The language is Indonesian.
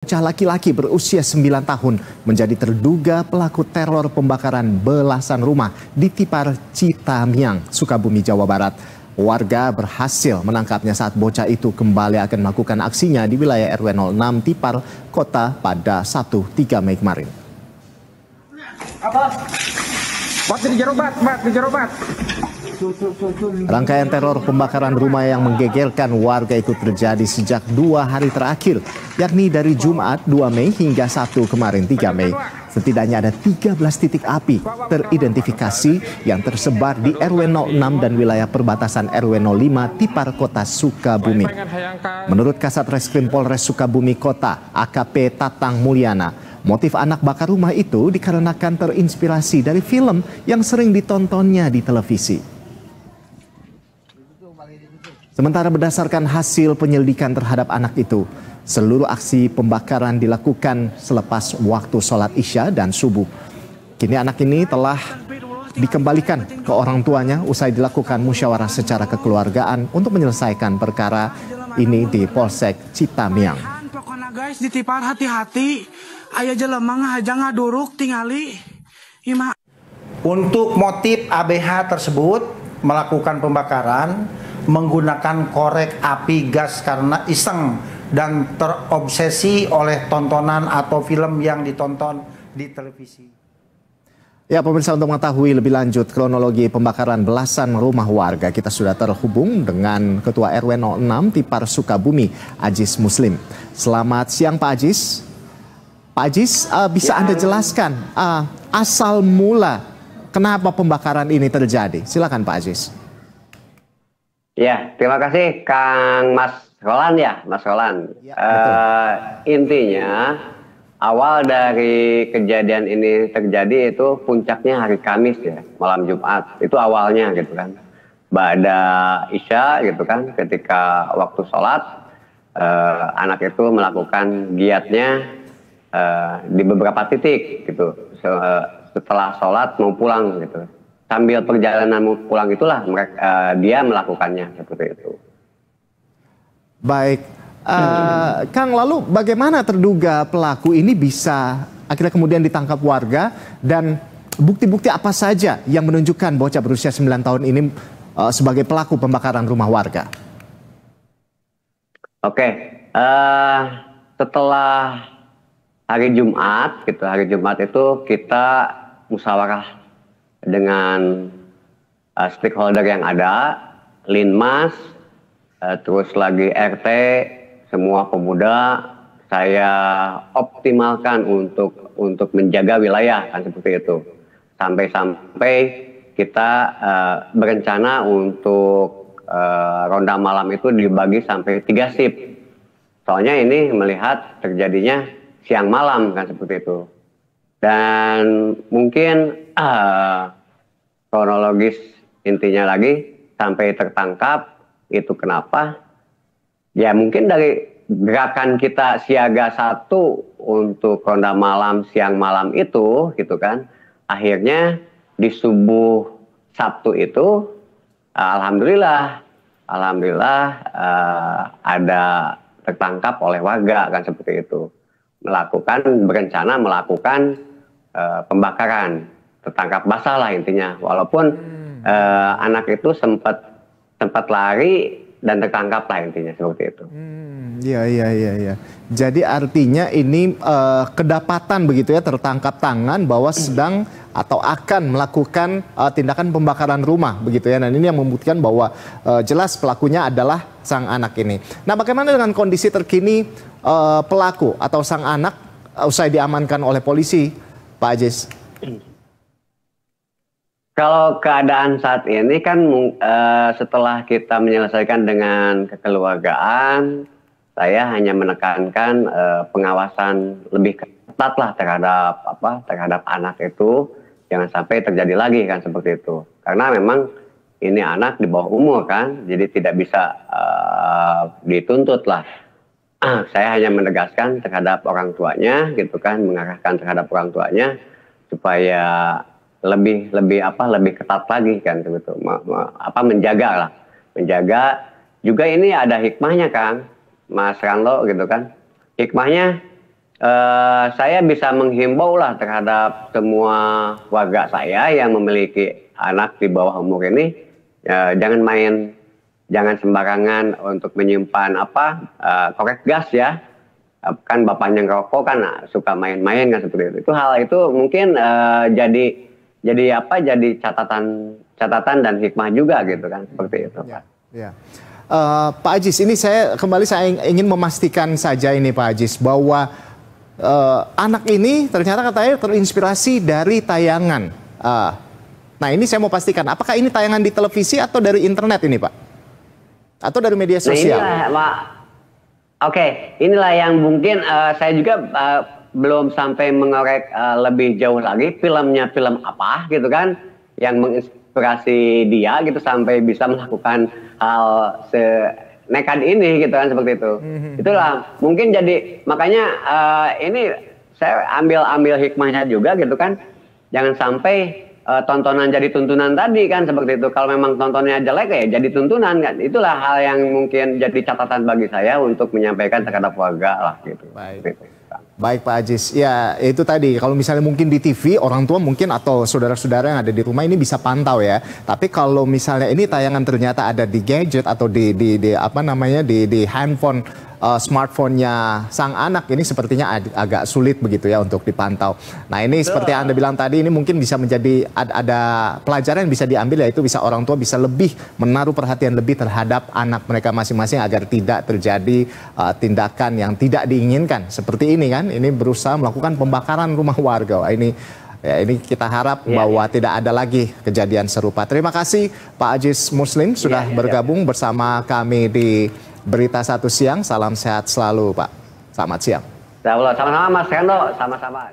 Bocah laki-laki berusia 9 tahun menjadi terduga pelaku teror pembakaran belasan rumah di Tipar Citamiang, Sukabumi, Jawa Barat. Warga berhasil menangkapnya saat bocah itu kembali akan melakukan aksinya di wilayah RW 06 Tipar Kota pada Sabtu 3 Mei kemarin. Rangkaian teror pembakaran rumah yang menggegerkan warga itu terjadi sejak 2 hari terakhir, yakni dari Jumat 2 Mei hingga Sabtu kemarin 3 Mei. Setidaknya ada 13 titik api teridentifikasi yang tersebar di RW 06 dan wilayah perbatasan RW 05 Tipar Kota Sukabumi. Menurut Kasat Reskrim Polres Sukabumi Kota, AKP Tatang Mulyana, motif anak bakar rumah itu dikarenakan terinspirasi dari film yang sering ditontonnya di televisi. Sementara berdasarkan hasil penyelidikan terhadap anak itu, seluruh aksi pembakaran dilakukan selepas waktu sholat Isya dan subuh. Kini anak ini telah dikembalikan ke orang tuanya usai dilakukan musyawarah secara kekeluargaan untuk menyelesaikan perkara ini di Polsek Citamiang. Pokoknya guys, ditipar hati-hati. Aya jelema ngahaja ngaduruk tingali. Untuk motif ABH tersebut melakukan pembakaran menggunakan korek api gas karena iseng dan terobsesi oleh tontonan atau film yang ditonton di televisi. Ya, pemirsa, untuk mengetahui lebih lanjut kronologi pembakaran belasan rumah warga, kita sudah terhubung dengan Ketua RW 06 Tipar Sukabumi, Ajis Muslim. Selamat siang, Pak Ajis. Pak Ajis, bisa Anda jelaskan asal mula kenapa pembakaran ini terjadi? Silakan, Pak Ajis. Ya, terima kasih Kang Mas Roland ya, Mas Roland. Ya, intinya awal dari kejadian ini terjadi itu puncaknya hari Kamis ya, malam Jumat. Itu awalnya gitu kan. Ba'da Isya gitu kan, ketika waktu sholat anak itu melakukan giatnya di beberapa titik gitu. Setelah sholat mau pulang gitu. Sambil perjalanan mau pulang itulah dia melakukannya seperti itu. Baik, Kang, lalu bagaimana terduga pelaku ini bisa akhirnya kemudian ditangkap warga dan bukti-bukti apa saja yang menunjukkan bocah berusia 9 tahun ini sebagai pelaku pembakaran rumah warga? Oke, setelah hari Jumat gitu, hari Jumat itu kita musyawarah dengan stakeholder yang ada, Linmas, terus lagi RT, semua pemuda, saya optimalkan untuk menjaga wilayah kan seperti itu. Sampai kita berencana untuk ronda malam itu dibagi sampai 3 shift. Soalnya ini melihat terjadinya siang malam kan seperti itu. Dan mungkin kronologis intinya lagi sampai tertangkap itu kenapa? Ya mungkin dari gerakan kita siaga 1 untuk ronda malam siang malam itu gitu kan. Akhirnya di subuh Sabtu itu alhamdulillah ada tertangkap oleh warga kan seperti itu. Berencana melakukan pembakaran, tertangkap basah lah intinya. Walaupun anak itu sempat lari dan tertangkap lah intinya seperti itu. Iya. Jadi artinya ini kedapatan begitu ya, tertangkap tangan bahwa sedang atau akan melakukan tindakan pembakaran rumah begitu ya. Dan ini yang membuktikan bahwa jelas pelakunya adalah sang anak ini. Nah, bagaimana dengan kondisi terkini pelaku atau sang anak usai diamankan oleh polisi, Pak Ajis? Kalau keadaan saat ini kan setelah kita menyelesaikan dengan kekeluargaan, saya hanya menekankan pengawasan lebih ketat lah terhadap anak itu, jangan sampai terjadi lagi kan seperti itu. Karena memang ini anak di bawah umur kan, jadi tidak bisa dituntut lah. Saya hanya menegaskan terhadap orang tuanya gitu kan, mengarahkan terhadap orang tuanya supaya lebih ketat lagi kan gitu. Menjaga juga ini ada hikmahnya kan, Mas Rando gitu kan. Hikmahnya saya bisa menghimbau lah terhadap semua warga saya yang memiliki anak di bawah umur ini, jangan sembarangan untuk menyimpan korek gas ya. Kan bapaknya ngerokok kan suka main-main kan seperti itu. Itu hal itu mungkin jadi catatan dan hikmah juga gitu kan, seperti itu. Ya, ya. Pak Ajis, ini saya ingin memastikan saja ini Pak Ajis bahwa anak ini ternyata katanya terinspirasi dari tayangan. Nah ini saya mau pastikan, apakah ini tayangan di televisi atau dari internet ini Pak? Atau dari media sosial? Nah, inilah, Pak. Oke, inilah yang mungkin saya juga belum sampai mengorek lebih jauh lagi filmnya film apa gitu kan yang menginspirasi dia gitu sampai bisa melakukan hal nekat ini gitu kan, seperti itu. Itulah mungkin jadi makanya ini saya ambil hikmahnya juga gitu kan, jangan sampai tontonan jadi tuntunan tadi kan, seperti itu. Kalau memang tontonnya jelek ya jadi tuntunan kan. Itulah hal yang mungkin jadi catatan bagi saya untuk menyampaikan terhadap warga lah gitu. Baik Pak Ajis, ya itu tadi kalau misalnya mungkin di TV orang tua mungkin atau saudara-saudara yang ada di rumah ini bisa pantau ya. Tapi kalau misalnya ini tayangan ternyata ada di gadget atau di handphone, smartphone-nya sang anak, ini sepertinya agak sulit begitu ya untuk dipantau. Nah ini seperti yang Anda bilang tadi, ini mungkin bisa menjadi ada pelajaran yang bisa diambil, yaitu bisa orang tua bisa lebih menaruh perhatian lebih terhadap anak mereka masing-masing agar tidak terjadi tindakan yang tidak diinginkan seperti ini kan. Ini berusaha melakukan pembakaran rumah warga. Ini kita harap bahwa tidak ada lagi kejadian serupa. Terima kasih Pak Ajis Muslim sudah bergabung bersama kami di Berita Satu Siang. Salam sehat selalu Pak. Selamat siang. Sama-sama Mas Hendo, sama-sama.